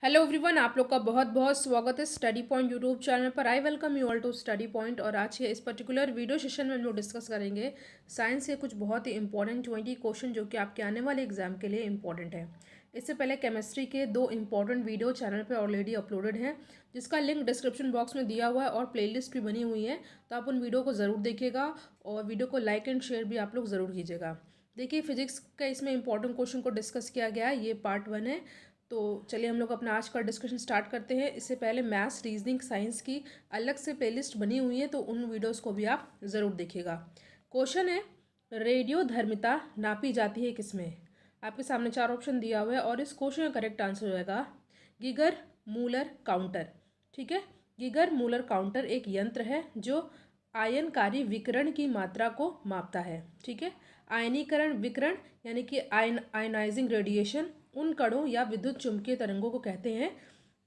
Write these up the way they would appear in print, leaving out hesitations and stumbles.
Hello everyone, आप लोग का बहुत बहुत स्वागत है स्टडी पॉइंट यूट्यूब चैनल पर। I welcome you all to Study Point. और आज के इस पर्टिकुलर वीडियो सेशन में हम लोग डिस्कस करेंगे साइंस के कुछ बहुत ही इंपॉर्टेंट 20 क्वेश्चन जो कि आपके आने वाले एग्जाम के लिए इंपॉर्टेंट है। इससे पहले केमिस्ट्री के 2 इंपॉर्टेंट वीडियो चैनल पर ऑलरेडी अपलोडेड हैं, जिसका लिंक डिस्क्रिप्शन बॉक्स में दिया हुआ है और प्लेलिस्ट भी बनी हुई है, तो आप उन वीडियो को ज़रूर देखिएगा और वीडियो को लाइक एंड शेयर भी आप लोग ज़रूर कीजिएगा। देखिए, फिजिक्स का इसमें इंपॉर्टेंट क्वेश्चन को डिस्कस किया गया है, ये पार्ट 1 है। तो चलिए हम लोग अपना आज का डिस्कशन स्टार्ट करते हैं। इससे पहले मैथ्स, रीजनिंग, साइंस की अलग से प्लेलिस्ट बनी हुई है, तो उन वीडियोस को भी आप ज़रूर देखिएगा। क्वेश्चन है, रेडियोधर्मिता नापी जाती है किसमें? आपके सामने 4 ऑप्शन दिया हुआ है और इस क्वेश्चन का करेक्ट आंसर होगा गीगर मूलर काउंटर। ठीक है, गीगर मूलर काउंटर एक यंत्र है जो आयनकारी विकिरण की मात्रा को मापता है। ठीक है, आयनीकरण विकिरण यानी कि आयनाइजिंग रेडिएशन उन कणों या विद्युत चुम्बकीय तरंगों को कहते हैं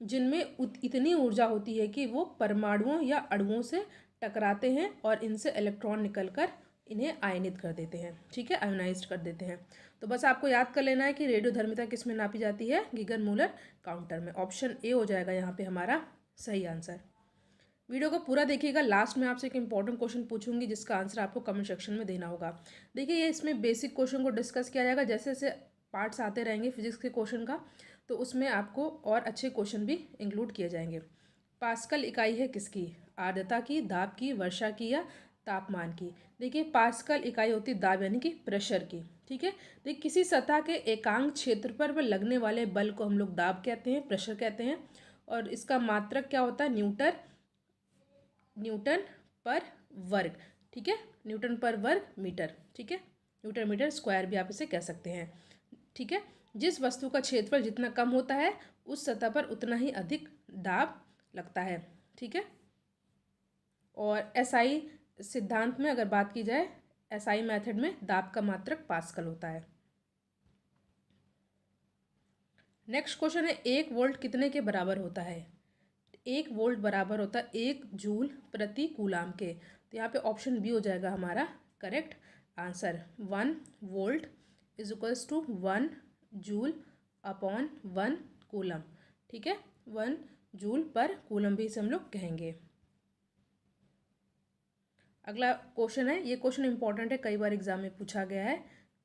जिनमें इतनी ऊर्जा होती है कि वो परमाणुओं या अणुओं से टकराते हैं और इनसे इलेक्ट्रॉन निकलकर इन्हें आयनित कर देते हैं। ठीक है, आयोनाइज्ड कर देते हैं। तो बस आपको याद कर लेना है कि रेडियोधर्मिता किस में नापी जाती है? गीगर मूलर काउंटर में। ऑप्शन ए हो जाएगा यहाँ पे हमारा सही आंसर। वीडियो को पूरा देखिएगा, लास्ट में आपसे एक इंपॉर्टेंट क्वेश्चन पूछूंगी जिसका आंसर आपको कमेंट सेक्शन में देना होगा। देखिए, ये इसमें बेसिक क्वेश्चन को डिस्कस किया जाएगा, जैसे जैसे पार्ट्स आते रहेंगे फिजिक्स के क्वेश्चन का, तो उसमें आपको और अच्छे क्वेश्चन भी इंक्लूड किए जाएंगे। पास्कल इकाई है किसकी? आर्द्रता की, दाब की, वर्षा की या तापमान की? देखिए, पास्कल इकाई होती है दाब यानी कि प्रेशर की। ठीक है, देखिए किसी सतह के एकांक क्षेत्र पर लगने वाले बल को हम लोग दाब कहते हैं, प्रेशर कहते हैं। और इसका मात्रक क्या होता है? न्यूटन पर वर्ग। ठीक है, न्यूटन पर वर्ग मीटर। ठीक है, न्यूटन मीटर स्क्वायर भी आप इसे कह सकते हैं। ठीक है, जिस वस्तु का क्षेत्रफल जितना कम होता है उस सतह पर उतना ही अधिक दाब लगता है। ठीक है, और एसआई सिद्धांत में अगर बात की जाए, एसआई मेथड में दाब का मात्रक पास्कल होता है। नेक्स्ट क्वेश्चन है, 1 वोल्ट कितने के बराबर होता है? 1 वोल्ट बराबर होता है 1 जूल प्रति कूलाम के। तो यहाँ पे ऑप्शन बी हो जाएगा हमारा correct answer. 1 volt is equals to 1 joule upon 1 coulomb. ठीक है, 1 जूल पर कूलम भी इसे हम लोग कहेंगे। अगला क्वेश्चन है, ये क्वेश्चन इंपॉर्टेंट है, कई बार एग्जाम में पूछा गया है।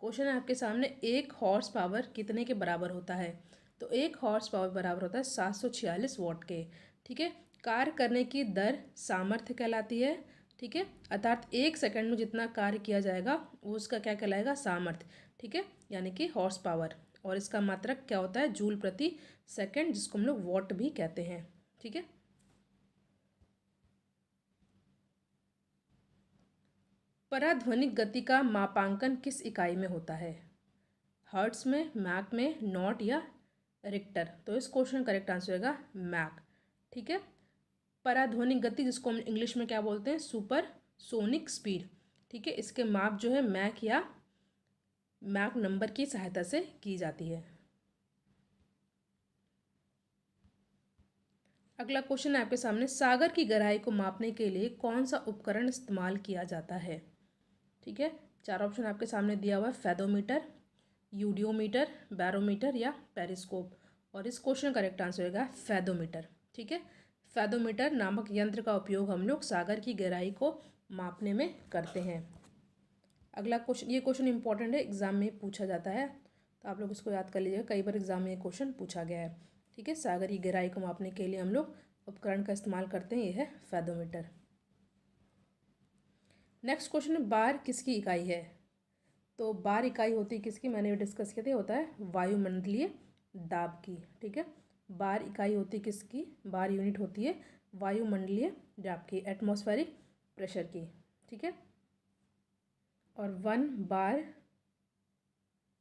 क्वेश्चन है आपके सामने, 1 हॉर्स पावर कितने के बराबर होता है? तो 1 हॉर्स पावर बराबर होता है 746 वाट के। ठीक है, कार्य करने की दर सामर्थ्य कहलाती है। ठीक है, अर्थात 1 सेकंड में जितना कार्य किया जाएगा वो उसका क्या कहलाएगा? सामर्थ्य। ठीक है, यानी कि हॉर्स पावर। और इसका मात्रक क्या होता है? जूल प्रति सेकंड, जिसको हम लोग वॉट भी कहते हैं। ठीक है, पराध्वनिक गति का मापांकन किस इकाई में होता है? हर्ट्स में, मैक में, नॉट या रिक्टर? तो इस क्वेश्चन का करेक्ट आंसर होगा मैक। ठीक है, पराध्वनिक गति जिसको हम इंग्लिश में क्या बोलते हैं? Super sonic speed. ठीक है, इसके माप जो है मैक या मैक नंबर की सहायता से की जाती है। अगला क्वेश्चन है आपके सामने, सागर की गहराई को मापने के लिए कौन सा उपकरण इस्तेमाल किया जाता है? ठीक है, 4 ऑप्शन आपके सामने दिया हुआ है, फेदोमीटर, यूडियोमीटर, बैरोमीटर या पेरिस्कोप। और इस क्वेश्चन का करेक्ट आंसर होगा फेदोमीटर। ठीक है, फेदोमीटर नामक यंत्र का उपयोग हम लोग सागर की गहराई को मापने में करते हैं। अगला क्वेश्चन, ये क्वेश्चन इंपॉर्टेंट है, एग्जाम में पूछा जाता है, तो आप लोग इसको याद कर लीजिएगा, कई बार एग्जाम में ये क्वेश्चन पूछा गया है। ठीक है, सागर की गहराई को मापने के लिए हम लोग उपकरण का इस्तेमाल करते हैं, ये है फेदोमीटर। नेक्स्ट क्वेश्चन है, बार किसकी इकाई है? तो बार इकाई होती है किसकी? मैंने डिस्कस किया था, होता है वायुमंडलीय दाब की। ठीक है, बार इकाई होती है किसकी? बार यूनिट होती है वायुमंडलीय दाब की, एटमॉस्फेरिक प्रेशर की। ठीक है, और 1 बार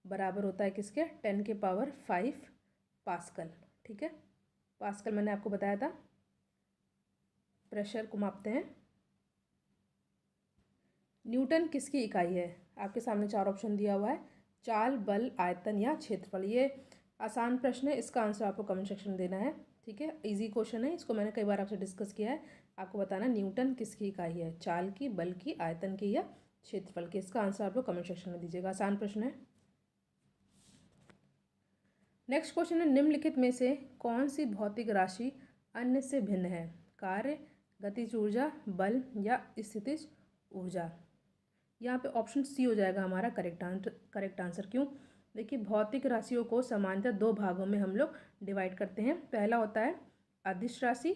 बराबर होता है किसके? 10⁵ पास्कल। ठीक है, पास्कल मैंने आपको बताया था, प्रेशर को मापते हैं। न्यूटन किसकी इकाई है? आपके सामने 4 ऑप्शन दिया हुआ है, चाल, बल, आयतन या क्षेत्रफल। ये आसान प्रश्न है, इसका आंसर आपको कमेंट सेक्शन में देना है। ठीक है, इजी क्वेश्चन है, इसको मैंने कई बार आपसे डिस्कस किया है। आपको बताना न्यूटन किसकी इकाई है, चाल की, बल की, आयतन की या क्षेत्रफल की? इसका आंसर आप लोग कमेंट सेक्शन में दीजिएगा, आसान प्रश्न है। नेक्स्ट क्वेश्चन है, निम्नलिखित में से कौन सी भौतिक राशि अन्य से भिन्न है? कार्य, गतिज ऊर्जा, बल या स्थितिज ऊर्जा। यहाँ पे ऑप्शन सी हो जाएगा हमारा करेक्ट आंसर। क्यों? देखिए, भौतिक राशियों को सामान्यतः दो भागों में हम लोग डिवाइड करते हैं। पहला होता है अदिश राशि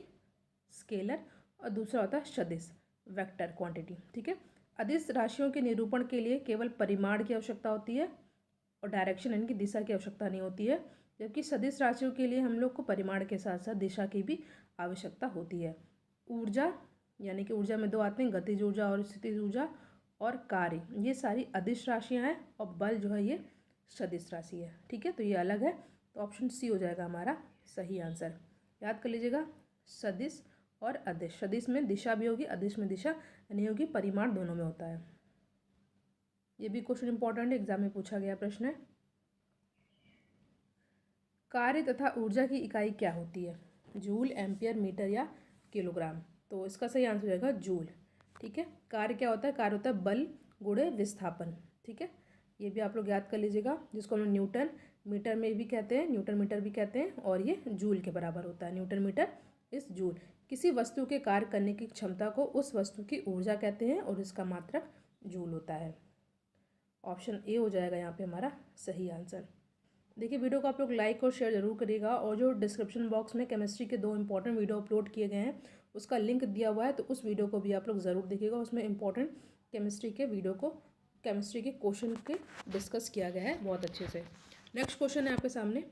स्केलर और दूसरा होता है सदिश वेक्टर क्वांटिटी। ठीक है, अदिश राशियों के निरूपण के लिए केवल परिमाण की आवश्यकता होती है और डायरेक्शन यानी कि दिशा की आवश्यकता नहीं होती है, जबकि सदिश राशियों के लिए हम लोग को परिमाण के साथ साथ दिशा की भी आवश्यकता होती है। ऊर्जा यानी कि ऊर्जा में दो आते हैं, गतिज ऊर्जा और स्थितिज ऊर्जा, और कार्य ये सारी अदिश राशियां हैं और बल जो है ये सदिश राशि है। ठीक है, तो ये अलग है, तो ऑप्शन सी हो जाएगा हमारा सही आंसर। याद कर लीजिएगा, सदिश और अदिश। सदिश में दिशा भी होगी, अदिश में दिशा नहीं होगी, परिमाण दोनों में होता है। ये भी क्वेश्चन इंपॉर्टेंट है, एग्जाम में पूछा गया प्रश्न है। कार्य तथा ऊर्जा की इकाई क्या होती है? जूल, एम्पियर, मीटर या किलोग्राम। तो इसका सही आंसर हो जाएगा जूल। ठीक है, कार्य क्या होता है? कार्य होता है बल गुणे विस्थापन। ठीक है, ये भी आप लोग याद कर लीजिएगा, जिसको हम न्यूटन मीटर में भी कहते हैं, न्यूटन मीटर भी कहते हैं, और ये जूल के बराबर होता है। न्यूटन मीटर इस जूल। किसी वस्तु के कार्य करने की क्षमता को उस वस्तु की ऊर्जा कहते हैं और इसका मात्रक जूल होता है। ऑप्शन ए हो जाएगा यहाँ पे हमारा सही आंसर। देखिए, वीडियो को आप लोग लाइक और शेयर जरूर करिएगा, और जो डिस्क्रिप्शन बॉक्स में केमिस्ट्री के 2 इंपॉर्टेंट वीडियो अपलोड किए गए हैं उसका लिंक दिया हुआ है, तो उस वीडियो को भी आप लोग ज़रूर देखिएगा। उसमें इंपॉर्टेंट केमिस्ट्री के वीडियो को, केमिस्ट्री के क्वेश्चन के डिस्कस किया गया है बहुत अच्छे से। नेक्स्ट क्वेश्चन है आपके सामने,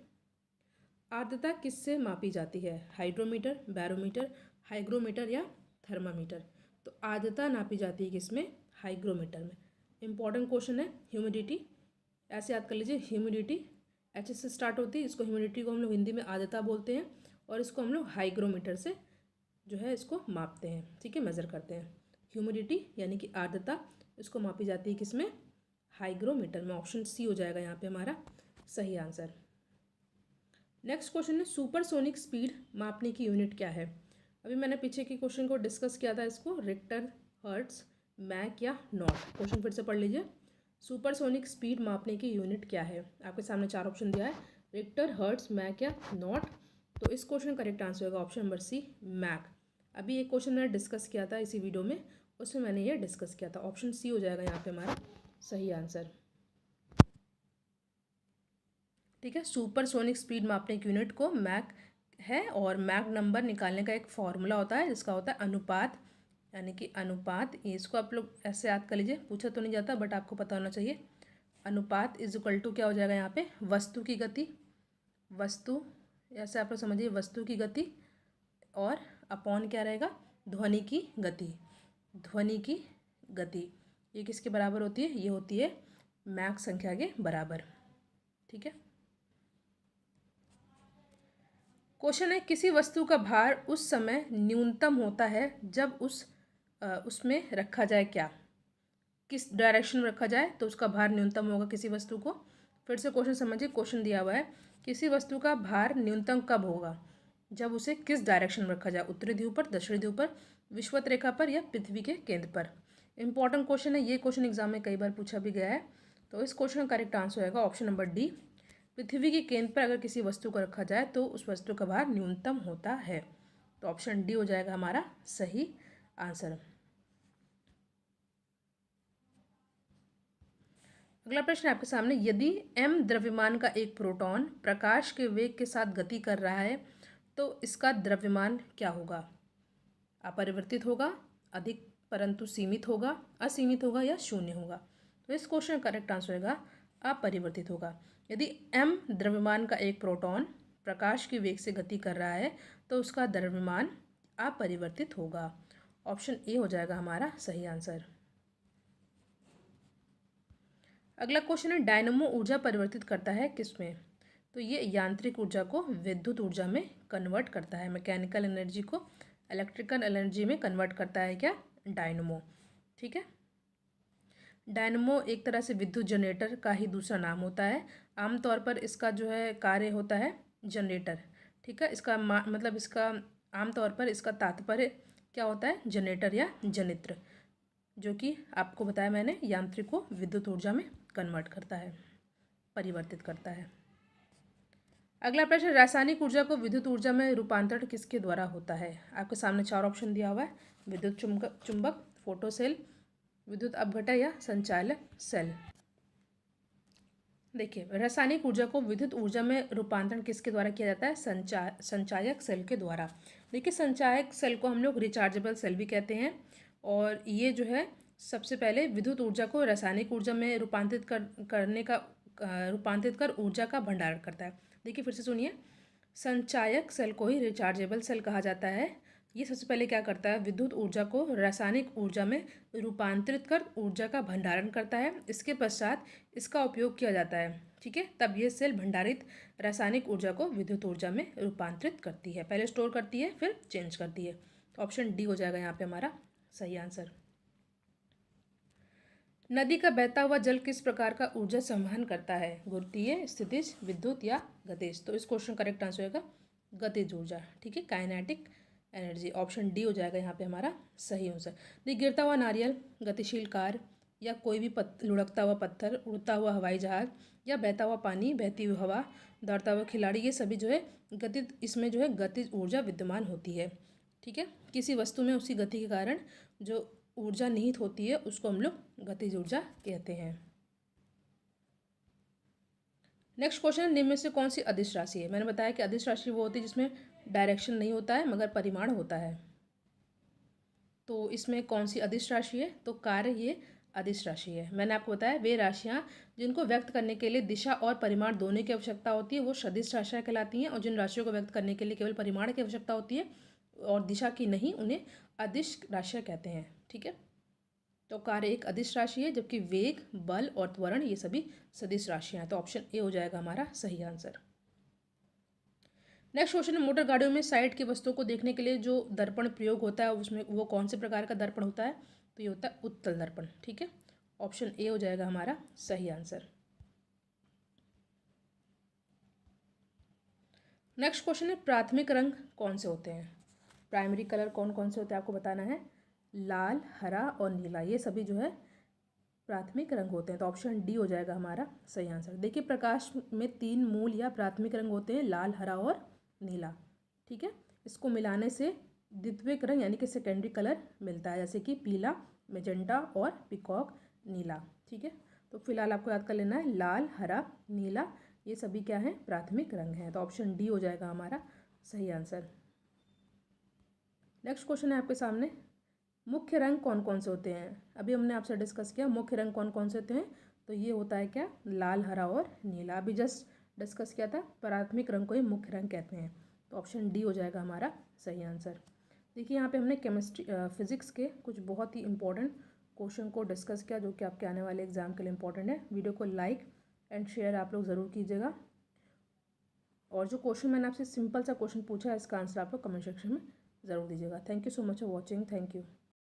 आर्द्रता किससे मापी जाती है? हाइड्रोमीटर, बैरोमीटर, हाइग्रोमीटर या थर्मामीटर। तो आर्द्रता नापी जाती है किसमें? हाइग्रोमीटर में। इंपॉर्टेंट क्वेश्चन है। ह्यूमिडिटी, ऐसे याद कर लीजिए, ह्यूमिडिटी एच से स्टार्ट होती है, इसको ह्यूमिडिटी को हम लोग हिंदी में आर्द्रता बोलते हैं, और इसको हम लोग हाइग्रोमीटर से जो है इसको मापते हैं। ठीक है, मेज़र करते हैं। ह्यूमिडिटी यानी कि आर्द्रता, इसको मापी जाती है किसमें? हाइग्रोमीटर में। ऑप्शन सी हो जाएगा यहाँ पे हमारा सही आंसर। नेक्स्ट क्वेश्चन है, सुपरसोनिक स्पीड मापने की यूनिट क्या है? अभी मैंने पीछे के क्वेश्चन को डिस्कस किया था, इसको रिक्टर, हर्ट्ज, मैक या नॉट। क्वेश्चन फिर से पढ़ लीजिए। सुपरसोनिक स्पीड मापने की यूनिट क्या है? आपके सामने 4 ऑप्शन दिया है, रिक्टर, हर्ट्ज, मैक या नॉट। तो इस क्वेश्चन का करेक्ट आंसर होगा ऑप्शन नंबर सी, मैक। अभी एक क्वेश्चन मैंने डिस्कस किया था इसी वीडियो में, उसमें मैंने ये डिस्कस किया था। ऑप्शन सी हो जाएगा यहाँ पे हमारा सही आंसर। ठीक है, सुपरसोनिक स्पीड मापने की यूनिट को मैक है, और मैक नंबर निकालने का एक फॉर्मूला होता है जिसका होता है अनुपात, यानी कि अनुपात। इसको आप लोग ऐसे याद कर लीजिए, पूछा तो नहीं जाता बट आपको पता होना चाहिए। अनुपात इज इक्वल टू क्या हो जाएगा यहाँ पे? वस्तु की गति, वस्तु ऐसे आप लोग समझिए, वस्तु की गति, और अपॉन क्या रहेगा? ध्वनि की गति। ध्वनि की गति ये किसके बराबर होती है? ये होती है मैक संख्या के बराबर। ठीक है, क्वेश्चन है, किसी वस्तु का भार उस समय न्यूनतम होता है जब उसमें रखा जाए क्या? किस डायरेक्शन में रखा जाए तो उसका भार न्यूनतम होगा किसी वस्तु को? फिर से क्वेश्चन समझिए, क्वेश्चन दिया हुआ है, किसी वस्तु का भार न्यूनतम कब होगा? जब उसे किस डायरेक्शन में रखा जाए? उत्तरी ध्रुव पर, दक्षिणी ध्रुव पर, विषुवत रेखा पर या पृथ्वी के केंद्र पर? इंपॉर्टेंट क्वेश्चन है, ये क्वेश्चन एग्जाम में कई बार पूछा भी गया है। तो इस क्वेश्चन का करेक्ट आंसर होगा ऑप्शन नंबर डी, पृथ्वी के केंद्र पर अगर किसी वस्तु को रखा जाए तो उस वस्तु का भार न्यूनतम होता है। तो ऑप्शन डी हो जाएगा हमारा सही आंसर। अगला प्रश्न आपके सामने, यदि m द्रव्यमान का एक प्रोटॉन प्रकाश के वेग के साथ गति कर रहा है तो इसका द्रव्यमान क्या होगा? अपरिवर्तित होगा, अधिक परंतु सीमित होगा, असीमित होगा या शून्य होगा? तो इस क्वेश्चन का करेक्ट आंसर होगा अपरिवर्तित होगा। यदि m द्रव्यमान का एक प्रोटॉन प्रकाश के वेग से गति कर रहा है तो उसका द्रव्यमान अपरिवर्तित होगा। ऑप्शन ए हो जाएगा हमारा सही आंसर। अगला क्वेश्चन है, डायनमो ऊर्जा परिवर्तित करता है किसमें? तो ये यांत्रिक ऊर्जा को विद्युत ऊर्जा में कन्वर्ट करता है। मैकेनिकल एनर्जी को इलेक्ट्रिकल एनर्जी में कन्वर्ट करता है क्या? डायनमो। ठीक है, डायनमो एक तरह से विद्युत जनरेटर का ही दूसरा नाम होता है। आमतौर पर इसका जो है कार्य होता है जनरेटर। ठीक है, इसका मतलब इसका आमतौर पर इसका तात्पर्य क्या होता है? जनरेटर या जनित्र, जो कि आपको बताया मैंने यांत्रिक को विद्युत ऊर्जा में कन्वर्ट करता है, परिवर्तित करता है। अगला प्रश्न, रासायनिक ऊर्जा को विद्युत ऊर्जा में रूपांतरण किसके द्वारा होता है? आपके सामने 4 ऑप्शन दिया हुआ है, विद्युत चुंबक, फोटो सेल, विद्युत अपघटक या संचालक सेल। देखिए, रासायनिक ऊर्जा को विद्युत ऊर्जा में रूपांतरण किसके द्वारा किया जाता है? संचायक सेल के द्वारा। देखिए, संचायक सेल को हम लोग रिचार्जेबल सेल भी कहते हैं, और ये जो है सबसे पहले विद्युत ऊर्जा को रासायनिक ऊर्जा में रूपांतरित कर ऊर्जा का भंडारण करता है। देखिए फिर से सुनिए, संचायक सेल को ही रिचार्जेबल सेल कहा जाता है। ये सबसे पहले क्या करता है? विद्युत ऊर्जा को रासायनिक ऊर्जा में रूपांतरित कर ऊर्जा का भंडारण करता है। इसके पश्चात इसका उपयोग किया जाता है, ठीक है। तब ये सेल भंडारित रासायनिक ऊर्जा को विद्युत ऊर्जा में रूपांतरित करती है। पहले स्टोर करती है, फिर चेंज करती है। तो ऑप्शन डी हो जाएगा यहाँ पे हमारा सही आंसर। नदी का बहता हुआ जल किस प्रकार का ऊर्जा संवहन करता है? गुरुत्वीय, स्थितिज, विद्युत या गतिज? तो इस क्वेश्चन करेक्ट आंसर होगा गतिज ऊर्जा, ठीक है, काइनेटिक एनर्जी। ऑप्शन डी हो जाएगा यहाँ पे हमारा सही आंसर। देखिए, गिरता हुआ नारियल, गतिशील कार, या कोई भी लुढ़कता हुआ पत्थर, उड़ता हुआ हवाई जहाज, या बहता हुआ पानी, बहती हुई हवा, दौड़ता हुआ खिलाड़ी, ये सभी जो है इसमें जो है गतिज ऊर्जा विद्यमान होती है, ठीक है। किसी वस्तु में उसकी गति के कारण जो ऊर्जा निहित होती है उसको हम लोग गतिज ऊर्जा कहते हैं। नेक्स्ट क्वेश्चन है, निम्न में से कौन सी अदिश राशि है? मैंने बताया कि अदिश राशि वो होती है जिसमें डायरेक्शन नहीं होता है मगर परिमाण होता है। तो इसमें कौन सी अदिश राशि है? तो कार्य ये अदिश राशि है। मैंने आपको बताया वे राशियाँ जिनको व्यक्त करने के लिए दिशा और परिमाण दोनों की आवश्यकता होती है वो सदिश राशियाँ कहलाती हैं, और जिन राशियों को व्यक्त करने के लिए केवल परिमाण की आवश्यकता होती है और दिशा की नहीं, उन्हें अदिश राशियाँ कहते हैं, ठीक है। तो कार्य एक अदिश राशि है, जबकि वेग, बल और त्वरण ये सभी सदिश राशियां हैं। तो ऑप्शन ए हो जाएगा हमारा सही आंसर। नेक्स्ट क्वेश्चन है, मोटर गाड़ियों में साइड की वस्तुओं को देखने के लिए जो दर्पण प्रयोग होता है उसमें वो कौन से प्रकार का दर्पण होता है? तो ये होता है उत्तल दर्पण, ठीक है। ऑप्शन ए हो जाएगा हमारा सही आंसर। नेक्स्ट क्वेश्चन है, प्राथमिक रंग कौन से होते हैं? प्राइमरी कलर कौन कौन से होते हैं आपको बताना है। लाल, हरा और नीला, ये सभी जो है प्राथमिक रंग होते हैं। तो ऑप्शन डी हो जाएगा हमारा सही आंसर। देखिए, प्रकाश में 3 मूल या प्राथमिक रंग होते हैं, लाल, हरा और नीला, ठीक है। इसको मिलाने से द्वितीयक रंग यानी कि सेकेंडरी कलर मिलता है, जैसे कि पीला, मेजेंटा और पिकॉक नीला, ठीक है। तो फिलहाल आपको याद कर लेना है, लाल, हरा, नीला ये सभी क्या हैं? प्राथमिक रंग हैं। तो ऑप्शन डी हो जाएगा हमारा सही आंसर। नेक्स्ट क्वेश्चन है आपके सामने, मुख्य रंग कौन कौन से होते हैं? अभी हमने आपसे डिस्कस किया मुख्य रंग कौन कौन से होते हैं, तो ये होता है क्या? लाल, हरा और नीला। अभी जस्ट डिस्कस किया था, प्राथमिक रंग को ही मुख्य रंग कहते हैं। तो ऑप्शन डी हो जाएगा हमारा सही आंसर। देखिए, यहाँ पे हमने फिजिक्स के कुछ बहुत ही इंपॉर्टेंट क्वेश्चन को डिस्कस किया जो कि आपके आने वाले एग्जाम के लिए इंपॉर्टेंट है। वीडियो को लाइक एंड शेयर आप लोग ज़रूर कीजिएगा, और जो क्वेश्चन मैंने आपसे सिंपल सा क्वेश्चन पूछा है इसका आंसर आप लोग कमेंट सेक्शन में ज़रूर दीजिएगा। Thank you so much for watching. Thank you.